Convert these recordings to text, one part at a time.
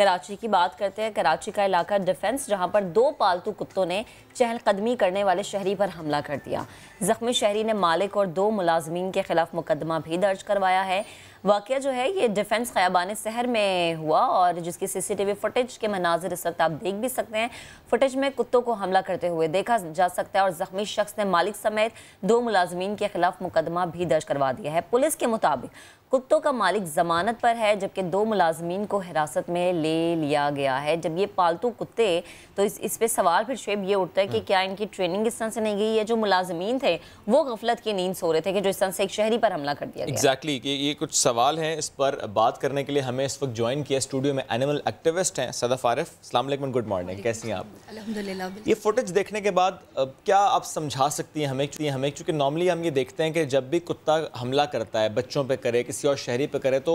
कराची की बात करते हैं। कराची का इलाका डिफेंस, जहां पर 2 पालतू कुत्तों ने चहलकदमी करने वाले शहरी पर हमला कर दिया। जख्मी शहरी ने मालिक और 2 मुलाजमीन के खिलाफ मुकदमा भी दर्ज करवाया है। वाकया जो है ये डिफेंस खयाबान शहर में हुआ और जिसकी सीसीटीवी फुटेज के मनाजिर इस वक्त आप देख भी सकते हैं। फुटेज में कुत्तों को हमला करते हुए देखा जा सकता है और जख्मी शख्स ने मालिक समेत 2 मुलाजमीन के खिलाफ मुकदमा भी दर्ज करवा दिया है। पुलिस के मुताबिक कुत्तों का मालिक जमानत पर है, जबकि 2 मुलाजमीन को हिरासत में ले लिया गया है। जब ये पालतू कुत्ते, तो इस पे सवाल फिर शेब ये उठता है कि क्या इनकी ट्रेनिंग इस तरह से नहीं गई है? जो मुलाजमीन थे वो गफलत की नींद सो रहे थे कि जो इस तरह से एक शहरी पर हमला कर दिया गया। एग्जैक्टली ये कुछ सवाल हैं, इस पर बात करने के लिए हमें इस वक्त ज्वाइन किया स्टूडियो में एनिमल एक्टिविस्ट हैं सदफ आरिफ। अस्सलाम वालेकुम, गुड मॉर्निंग, कैसी हैं आप? अल्हम्दुलिल्लाह। ये फुटेज देखने के बाद क्या आप समझा सकती हैं हमें क्योंकि नॉर्मली हम ये देखते हैं कि जब भी कुत्ता हमला करता है, बच्चों पे करे, किसी और शहरी पे करे, तो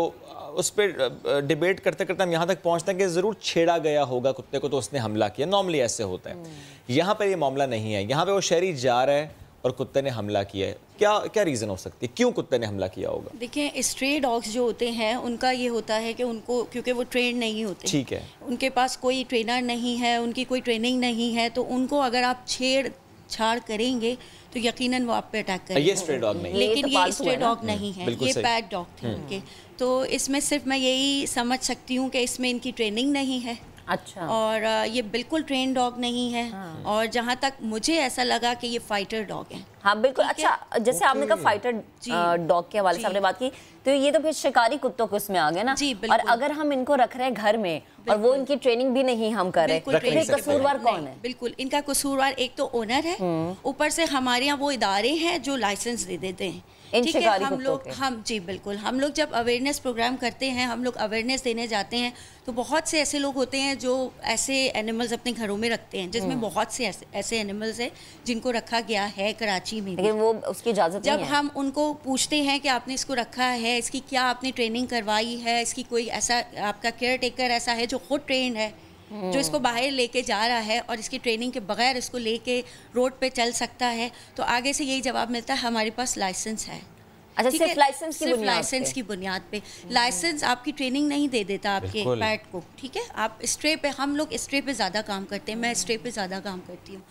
उस पर डिबेट करते करते हम यहाँ तक पहुँचते हैं कि ज़रूर छेड़ा गया होगा कुत्ते को तो उसने हमला किया। नॉर्मली ऐसे होता है। यहाँ पर ये मामला नहीं है। यहाँ पे वो शहरी जा रहा है और कुत्ते ने हमला किया है। क्या रीज़न हो सकती है, क्यों कुत्ते ने हमला किया होगा? देखिए, स्ट्रे डॉग्स जो होते हैं उनका ये होता है कि उनको, क्योंकि वो ट्रेन नहीं होते, ठीक है, उनके पास कोई ट्रेनर नहीं है, उनकी कोई ट्रेनिंग नहीं है, तो उनको अगर आप छेड़छाड़ करेंगे तो यकीनन वो आप पे अटैक करेंगे। ये स्ट्रे डॉग नहीं, लेकिन ये स्ट्रे डॉग नहीं है, ये पैट डॉग थे उनके। तो इसमें सिर्फ मैं यही समझ सकती हूँ कि इसमें इनकी ट्रेनिंग नहीं है। अच्छा। और ये बिल्कुल ट्रेन डॉग नहीं है। और जहाँ तक मुझे ऐसा लगा कि ये फाइटर डॉग है। हाँ बिल्कुल। अच्छा, जैसे आपने कहा फाइटर डॉग के हवाले से आपने बात की, तो ये तो फिर शिकारी कुत्तों को इसमें आ गया ना। और अगर हम इनको रख रहे हैं घर में और वो इनकी ट्रेनिंग भी नहीं हम कर रहे, तो कसूरवार कौन है? बिल्कुल, इनका कसूरवार एक तो ओनर है, ऊपर से हमारे यहाँ वो इदारे हैं जो लाइसेंस दे देते हैं। ठीक है, हम जी बिल्कुल, हम लोग जब अवेयरनेस प्रोग्राम करते हैं, हम लोग अवेयरनेस देने जाते हैं, तो बहुत से ऐसे लोग होते हैं जो ऐसे एनिमल्स अपने घरों में रखते हैं, जिसमें बहुत से ऐसे एनिमल्स हैं जिनको रखा गया है कराची में। लेकिन वो उसकी इजाज़त जब हम उनको पूछते हैं कि आपने इसको रखा है, इसकी क्या आपने ट्रेनिंग करवाई है, इसकी कोई ऐसा आपका केयर टेकर ऐसा है जो खुद ट्रेंड है, जो इसको बाहर लेके जा रहा है और इसकी ट्रेनिंग के बगैर इसको लेके रोड पे चल सकता है, तो आगे से यही जवाब मिलता है हमारे पास लाइसेंस है। अच्छा, सिर्फ लाइसेंस की बुनियाद पे। लाइसेंस आपकी ट्रेनिंग नहीं दे देता आपके पैट को। ठीक है, आप स्ट्रे पे, हम लोग स्ट्रे पे ज़्यादा काम करते हैं, मैं स्ट्रे पे ज़्यादा काम करती हूँ।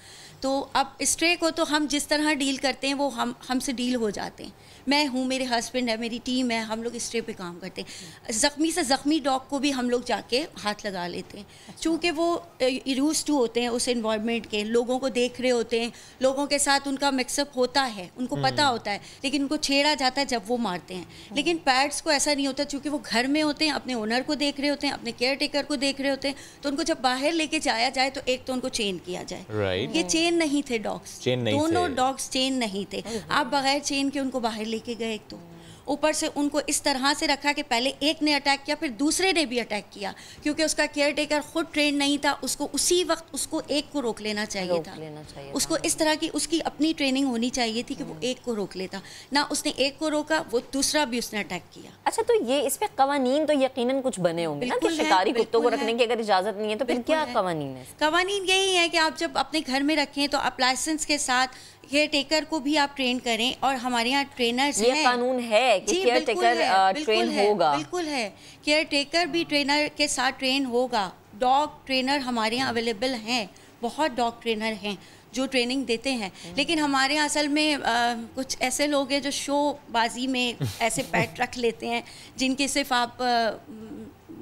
तो अब स्ट्रे को तो हम जिस तरह डील करते हैं वो हमसे डील हो जाते हैं। मैं हूँ, मेरे हस्बैंड है, मेरी टीम है, हम लोग स्ट्रे पे काम करते हैं। ज़ख्मी से ज़ख्मी डॉग को भी हम लोग जाके हाथ लगा लेते हैं। चूँकि वो यूज़ टू होते हैं उस इन्वायरमेंट के, लोगों को देख रहे होते हैं, लोगों के साथ उनका मिक्सअप होता है, उनको पता होता है, लेकिन उनको छेड़ा जाता है जब वो मारते हैं। लेकिन पैट्स को ऐसा नहीं होता, चूँकि वो घर में होते हैं, अपने ओनर को देख रहे होते हैं, अपने केयर टेकर को देख रहे होते हैं, तो उनको जब बाहर लेके जाया जाए तो एक तो उनको चेन किया जाए। ये चेन नहीं थे डॉग्स, दोनों डॉग्स चेन नहीं थे। आप बगैर चेन के उनको बाहर लेके गए, एक तो ऊपर से उनको इस तरह से रखा कि पहले एक ने अटैक किया, फिर दूसरे ने भी अटैक किया, क्योंकि उसका केयर टेकर खुद ट्रेन नहीं था। उसको उसी वक्त उसको एक को रोक लेना चाहिए था। उसको इस तरह की उसकी अपनी ट्रेनिंग होनी चाहिए थी कि वो एक को रोक लेता ना, उसने एक को रोका, वो दूसरा भी उसने अटैक किया। अच्छा, तो ये इस पे कवानीन तो यकीनन कुछ बने होंगे ना कि शिकारी कुत्तों को रखने की अगर इजाजत नहीं है तो फिर क्या कवानीन है? कवानीन यही है कि आप जब अपने घर में रखें तो आप लाइसेंस के साथ केयर टेकर को भी आप ट्रेन करें, और हमारे यहाँ ट्रेनर्स हैं। ये कानून है कि केयर टेकर ट्रेन होगा। बिल्कुल है, केयर टेकर भी ट्रेनर के साथ ट्रेन होगा। डॉग ट्रेनर हमारे यहाँ अवेलेबल हैं, बहुत डॉग ट्रेनर हैं जो ट्रेनिंग देते हैं। लेकिन हमारे यहाँ असल में कुछ ऐसे लोग हैं जो शोबाजी में ऐसे पैट रख लेते हैं, जिनके सिर्फ आप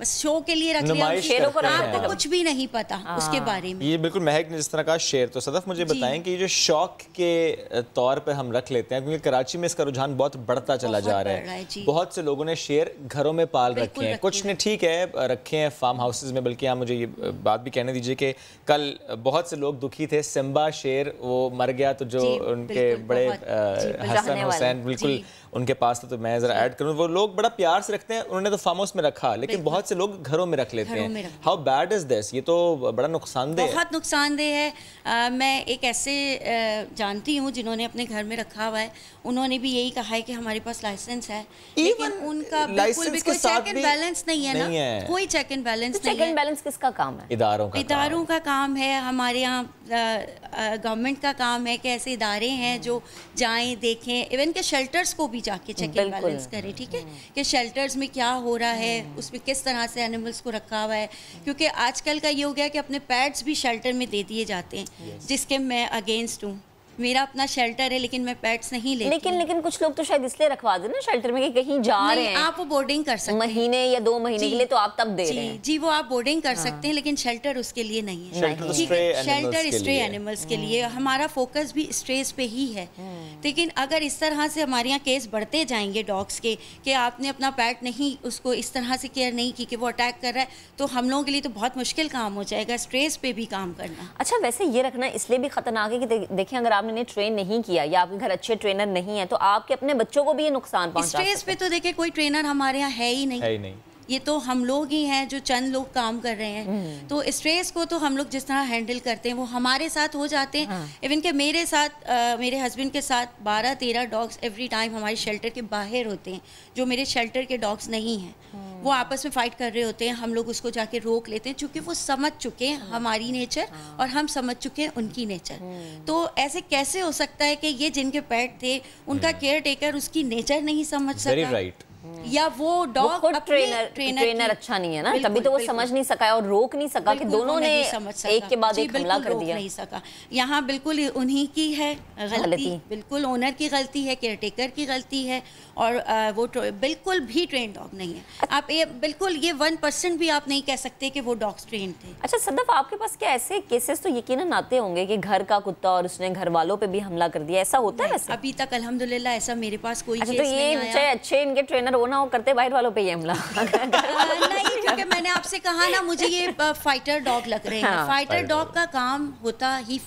शो के लिए रख लिया, शेरों को आपको कुछ भी नहीं पता उसके बारे में। ये बिल्कुल महक ने जिस तरह का शेर, तो सदफ मुझे बताएं कि ये जो शौक के तौर पे हम रख लेते हैं, क्योंकि कराची में इसका रुझान बहुत बढ़ता चला जा रहा है। बहुत से लोगों ने शेर घरों में पाल रखे हैं, कुछ ने ठीक है रखे हैं फार्म हाउसेज में। बल्कि यहाँ मुझे ये बात भी कहने दीजिए कि कल बहुत से लोग दुखी थे, सिम्बा शेर वो मर गया, तो जो उनके बड़े हसन हुसैन बिल्कुल उनके पास था, तो मैं जरा ऐड करूँ, वो लोग बड़ा प्यार से रखते हैं, उन्होंने तो फार्म हाउस में रखा, लेकिन बहुत से लोग घरों में रख लेते हैं। How bad is this? ये तो बड़ा नुकसानदेह है। बहुत नुकसानदेह है। मैं एक ऐसे जानती हूँ जिन्होंने अपने घर में रखा हुआ है, उन्होंने भी यही कहा है कि हमारे पास लाइसेंस है, लेकिन उनका बिल्कुल भी कोई चेक एंड बैलेंस नहीं है ना, कोई चेक एंड बैलेंस नहीं है। चेक एंड बैलेंस किसका काम है? इदारों का काम है। हमारे यहाँ गवर्नमेंट का काम है कि ऐसे इदारे हैं जो जाएं, देखें, इवन के शेल्टर्स को भी जाके चेक एंड बैलेंस करें। ठीक है, कि शेल्टर्स में क्या हो रहा है, उसमें किस तरह तरह से एनिमल्स को रखा हुआ है, क्योंकि आजकल का ये हो गया कि अपने पेट्स भी शेल्टर में दे दिए जाते हैं, जिसके मैं अगेंस्ट हूँ। मेरा अपना शेल्टर है लेकिन मैं पेट्स नहीं लेती। लेकिन कुछ लोग तो शायद इसलिए रखवा दें ना शेल्टर में कि कहीं जा रहे हैं, आप वो बोर्डिंग कर सकते हैं महीने या 2 महीने के लिए, तो आप तब दे रहे हैं। जी, वो आप बोर्डिंग कर सकते हैं, लेकिन शेल्टर उसके लिए नहीं है। शेल्टर स्ट्रे एनिमल्स के लिए हमारा फोकस भी स्ट्रेस पे ही है। लेकिन अगर इस तरह से हमारे यहाँ केस बढ़ते जाएंगे डॉग्स के, कि आपने अपना पेट नहीं, उसको इस तरह से केयर नहीं की कि वो अटैक कर रहा है, तो हम लोगों के लिए तो बहुत मुश्किल काम हो जाएगा स्ट्रेस पे भी काम करना। अच्छा, वैसे ये रखना इसलिए भी खतरनाक है कि देखें, अगर आपने ट्रेन नहीं किया या आपके घर अच्छे ट्रेनर नहीं है, तो आपके अपने बच्चों को भी ये नुकसान पहुंचा सकते हैं। स्ट्रेस पे तो देखिए कोई ट्रेनर हमारे यहाँ है ही नहीं। ये तो हम लोग ही हैं जो चंद लोग काम कर रहे हैं। तो स्ट्रेस को तो हम लोग जिस तरह हैंडल करते हैं वो हमारे साथ हो जाते हैं। इवन के मेरे साथ मेरे हस्बैंड के साथ 12-13 डॉग्स एवरी टाइम हमारे शेल्टर के बाहर होते हैं, जो मेरे शेल्टर के डॉग्स नहीं हैं। वो आपस में फाइट कर रहे होते हैं, हम लोग उसको जाके रोक लेते हैं, क्योंकि वो समझ चुके हैं हमारी नेचर और हम समझ चुके हैं उनकी नेचर। तो ऐसे कैसे हो सकता है कि ये जिनके पेट थे उनका केयर टेकर उसकी नेचर नहीं समझ सका, या वो डॉग ट्रेनर अच्छा नहीं है ना, तभी तो वो समझ नहीं सका और रोक नहीं सका कि दोनों ने एक के बाद एक हमला कर दिया। नहीं सका। यहाँ बिल्कुल उन्हीं की है गलती, बिल्कुल ओनर की गलती है, केयर टेकर की गलती है, और वो बिल्कुल भी ट्रेन डॉग नहीं है। आप ये बिल्कुल ये 1% भी आप नहीं कह सकते कि वो डॉग्स ट्रेन थे। अच्छा सदफ, आपके पास क्या ऐसे केसेस तो यकीनन आते होंगे कि घर का कुत्ता और उसने घर वालों पे भी हमला कर दिया, ऐसा होता है? अभी तक अल्हम्दुलिल्लाह ऐसा मेरे पास कोई केस तो ये नहीं आया। अच्छे इनके ट्रेनर हो ना, वो करते बाहर वालों पे ही हमला नहीं, क्योंकि मैंने आपसे कहा ना, मुझे ये फाइटर डॉग लग रहे हैं। फाइटर डॉग का काम होता ही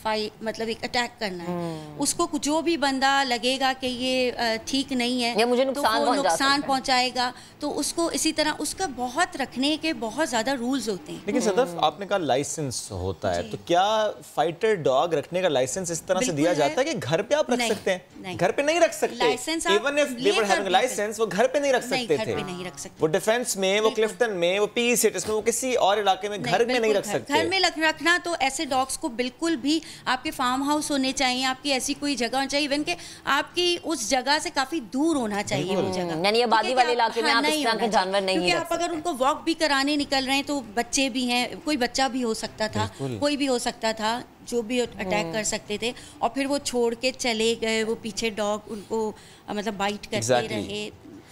मतलब एक अटैक करना है। उसको जो भी बंदा लगेगा कि ये ठीक नहीं है या मुझे नुकसान पहुंचाएगा, तो उसको इसी तरह उसका बहुत रखने के बहुत ज्यादा रूल्स होते हैं। लेकिन सदफ, आपने कहा लाइसेंस होता है, तो क्या फाइटर डॉग रखने का लाइसेंस इस तरह से दिया जाता है कि घर पे आप रख सकते हैं? घर पे नहीं रख सकते। Even if they were having license, वो घर पे नहीं रख सकते थे। नहीं रख सकते। वो डिफेंस में, वो क्लिफ्टन में, वो पी सिटीज में, वो किसी और इलाके में घर में नहीं रख सकते। घर में रखना तो ऐसे डॉग्स को बिल्कुल भी आपके फार्म हाउस होने चाहिए, आपकी ऐसी कोई जगह होनी चाहिए, इवन के आपकी उस जगह से काफी दूर होना चाहिए वो जगह, यानी आबादी वाले इलाके में आप इस तरह के जानवर नहीं रख सकते। आप अगर उनको वॉक भी कराने निकल रहे हैं तो बच्चे भी हैं, कोई बच्चा भी हो सकता था, कोई भी हो सकता था जो भी अटैक कर सकते थे, और फिर वो छोड़ के चले गए, वो पीछे डॉग उनको मतलब बाइट करते रहे।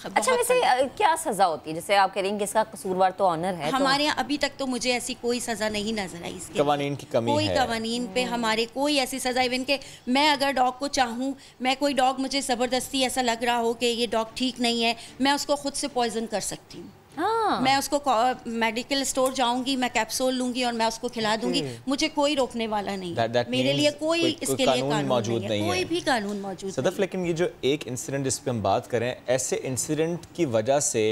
अच्छा, वैसे क्या सजा होती है? जैसे आप कह रही हैं कि इसका कसूरवार तो ऑनर है, हमारे यहाँ अभी तक तो मुझे ऐसी कोई सजा नहीं नजर आई। इसके कवानीन की कमी कोई है। कवानीन पे हमारे कोई ऐसी सजा, इवन के मैं अगर डॉग को चाहूँ, मैं कोई डॉग मुझे ज़बरदस्ती ऐसा लग रहा हो कि ये डॉग ठीक नहीं है, मैं उसको खुद से पॉइजन कर सकती हूँ। मैं उसको मेडिकल स्टोर जाऊंगी, मैं कैप्सूल लूंगी और मैं उसको खिला दूंगी, मुझे कोई रोकने वाला नहीं है। मेरे लिए कोई इसके लिए कानून मौजूद नहीं है, कोई भी कानून मौजूद नहीं। सदफ, लेकिन ये जो एक इंसिडेंट जिस पे हम बात करें, ऐसे इंसिडेंट की वजह से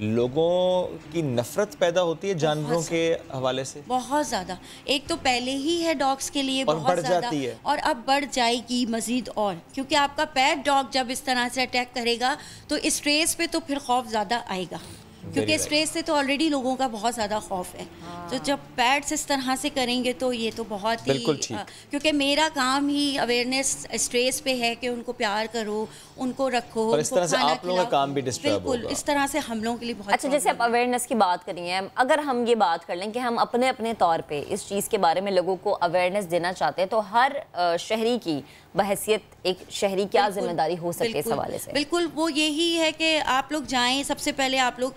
लोगों की नफरत पैदा होती है जानवरों के हवाले से बहुत ज़्यादा। एक तो पहले ही है डॉग्स के लिए बहुत ज़्यादा, और अब बढ़ जाएगी मज़ीद, और क्योंकि आपका पेट डॉग जब इस तरह से अटैक करेगा तो स्ट्रेस पे तो फिर खौफ ज़्यादा आएगा, क्योंकि स्ट्रेस से तो ऑलरेडी लोगों का बहुत ज़्यादा खौफ है। तो जब पेट्स इस तरह से करेंगे तो ये तो बहुत ही, क्योंकि मेरा काम ही अवेयरनेस स्ट्रेस पे है कि उनको प्यार करो, उनको रखो, इस तरह से आप लोगों का काम भी डिस्टर्ब होगा। इस तरह से हम लोगों के लिए बहुत अच्छा, जैसे आप अवेयरनेस की बात करी है, अगर हम ये बात कर लें कि हम अपने अपने तौर पे इस चीज़ के बारे में लोगों को अवेयरनेस देना चाहते हैं, तो हर शहरी की बहैसियत एक शहरी क्या जिम्मेदारी हो सकती है इस हवाले से? बिल्कुल, वो यही है कि आप लोग जाएं, सबसे पहले आप लोग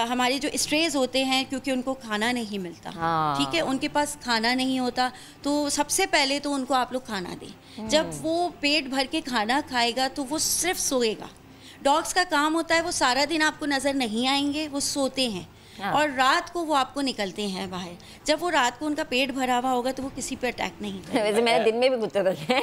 हमारे जो स्ट्रेस होते हैं, क्योंकि उनको खाना नहीं मिलता, ठीक है, उनके पास खाना नहीं होता, तो सबसे पहले तो उनको आप लोग खाना दें। जब वो पेट भर के खाना खाएगा तो वो सिर्फ सोएगा। डॉग्स का काम होता है, वो सारा दिन आपको नज़र नहीं आएंगे, वो सोते हैं, और रात को वो आपको निकलते हैं बाहर। जब वो रात को उनका पेट भरा हुआ होगा तो वो किसी पे अटैक नहीं करेगा। वैसे मैंने दिन में भी कुत्ते देखे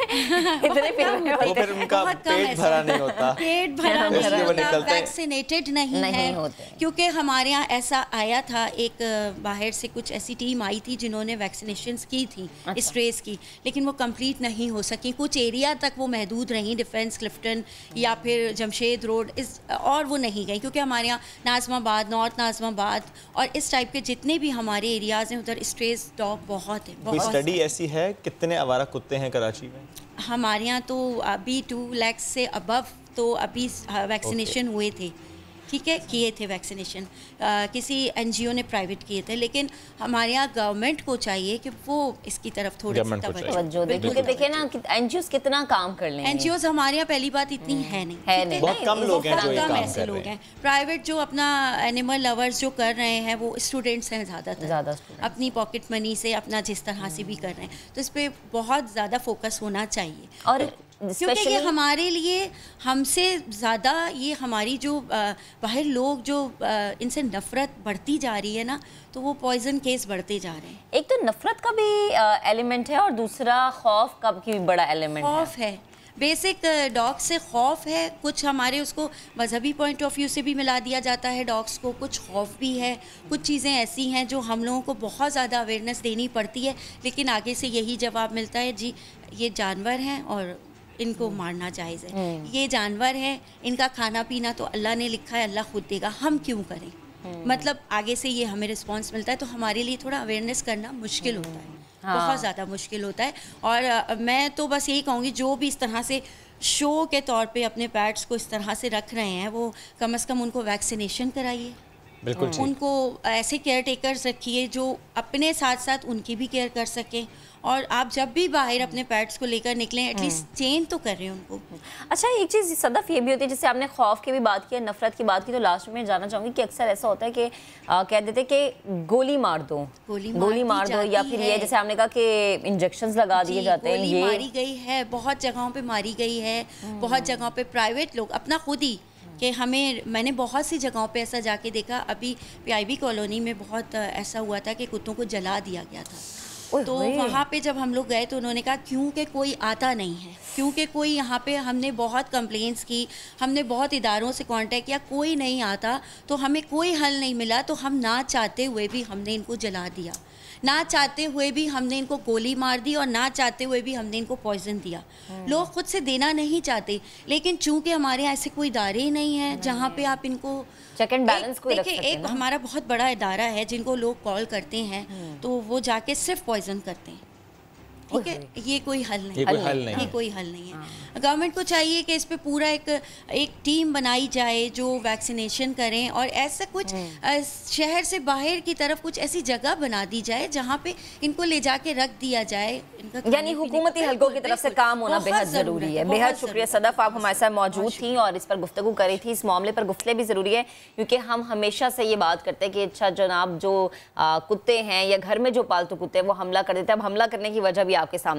इतने फिर उनका पेट भरा नहीं होता, पेट भरा नहीं होता, वैक्सीनेटेड नहीं है, क्योंकि हमारे यहाँ ऐसा आया था, एक बाहर से कुछ ऐसी टीम आई थी जिन्होंने वैक्सीनेशंस की थी स्ट्रेस की, लेकिन वो कंप्लीट नहीं हो सकी, कुछ एरिया तक वो महदूद रहीं, डिफेंस, क्लिफ्टन या फिर जमशेद रोड, और वो नहीं गई, क्योंकि हमारे यहाँ नाज़माबाद, नॉर्थ नाज़माबाद और इस टाइप के जितने भी हमारे एरियाज़ हैं उधर स्ट्रेस डॉग बहुत है। कोई स्टडी ऐसी है कितने आवारा कुत्ते हैं कराची में? हमारे यहाँ तो अभी 2 लाख से अबव तो अभी वैक्सीनेशन हुए थे, ठीक है, किए थे वैक्सीनेशन, किसी NGO ने प्राइवेट किए थे, लेकिन हमारे यहाँ गवर्नमेंट को चाहिए कि वो इसकी तरफ थोड़ी सी तवज्जो दे, क्योंकि देखिए ना NGOs कितना काम कर लेंगे। NGOs हमारे यहाँ पहली बात इतनी है नहीं, बहुत कम लोग हैं जो ये काम ऐसे लोग हैं। प्राइवेट जो अपना एनिमल लवर्स जो कर रहे हैं वो स्टूडेंट्स हैं ज़्यादातर, अपनी पॉकेट मनी से अपना जिस तरह से भी कर रहे हैं, तो इस पर बहुत ज़्यादा फोकस होना चाहिए। और क्योंकि ये हमारे लिए हमसे ज़्यादा ये हमारी जो बाहर लोग जो इनसे नफ़रत बढ़ती जा रही है ना, तो वो पॉइजन केस बढ़ते जा रहे हैं। एक तो नफ़रत का भी एलिमेंट है और दूसरा खौफ का भी बड़ा एलिमेंट है। खौफ है, बेसिक डॉग से खौफ है, कुछ हमारे उसको मजहबी पॉइंट ऑफ व्यू से भी मिला दिया जाता है डॉग्स को, कुछ खौफ भी है, कुछ चीज़ें ऐसी हैं जो हम लोगों को बहुत ज़्यादा अवेयरनेस देनी पड़ती है, लेकिन आगे से यही जवाब मिलता है, जी ये जानवर हैं और इनको मारना जायज़ है, ये जानवर है, इनका खाना पीना तो अल्लाह ने लिखा है, अल्लाह खुद देगा, हम क्यों करें। मतलब आगे से ये हमें रिस्पांस मिलता है, तो हमारे लिए थोड़ा अवेयरनेस करना मुश्किल होता है, बहुत ज़्यादा मुश्किल होता है। और मैं तो बस यही कहूँगी, जो भी इस तरह से शो के तौर पे अपने पेट्स को इस तरह से रख रहे हैं, वो कम से कम उनको वैक्सीनेशन कराइए, बिल्कुल उनको ऐसे केयर टेकर्स रखिए जो अपने साथ साथ उनकी भी केयर कर सकें। और आप जब भी बाहर अपने पेट्स को लेकर निकलें, एटलीस्ट चेंज तो कर रहे हैं उनको। अच्छा, एक चीज़ सदफ ये भी होती है, जैसे आपने खौफ की भी बात की, नफरत की बात की, तो लास्ट में जानना चाहूँगी कि अक्सर ऐसा होता है कि कह देते कि गोली मार दो, गोली मार दो, या फिर ये जैसे आपने कहा कि इंजेक्शंस लगा दिए जाते हैं। ये मारी गई है, बहुत जगहों पे मारी गई है, बहुत जगहों पे प्राइवेट लोग अपना खुद ही कि मैंने बहुत सी जगहों पे ऐसा जाके देखा। अभी PIB कॉलोनी में बहुत ऐसा हुआ था कि कुत्तों को जला दिया गया था। तो वहाँ पे जब हम लोग गए तो उन्होंने कहा क्योंकि कोई आता नहीं है, क्योंकि कोई यहाँ पे, हमने बहुत कंप्लेंट्स की, हमने बहुत इदारों से कांटेक्ट किया, कोई नहीं आता, तो हमें कोई हल नहीं मिला, तो हम ना चाहते हुए भी हमने इनको जला दिया, ना चाहते हुए भी हमने इनको गोली मार दी, और ना चाहते हुए भी हमने इनको पॉइजन दिया। लोग खुद से देना नहीं चाहते, लेकिन चूंकि हमारे यहाँ ऐसे कोई इदारे ही नहीं हैं जहाँ पे आप इनको चेक एंड बैलेंस को रख सकते हैं। एक हमारा बहुत बड़ा इदारा है जिनको लोग कॉल करते हैं, तो वो जाके सिर्फ पॉइजन करते हैं, ठीक है। ये कोई हल नहीं, ये कोई हल नहीं है। गवर्नमेंट को चाहिए कि इस पे पूरा एक टीम बनाई जाए जो वैक्सीनेशन करें, और ऐसा कुछ शहर से बाहर की तरफ कुछ ऐसी जगह बना दी जाए जहाँ पे इनको ले जाके रख दिया जाए। यानी हुकूमती हलकों की तरफ से काम होना बेहद ज़रूरी है। बेहद शुक्रिया सदफ, आप हमारे साथ मौजूद थी और इस पर गुफ्तगू करी थी। इस मामले पर गुफ्तगू भी ज़रूरी है, क्योंकि हम हमेशा से ये बात करते हैं कि अच्छा जनाब, जो कुत्ते हैं या घर में जो पालतू कुत्ते हैं वो हमला कर देते हैं। अब हमला करने की वजह भी आपके सामने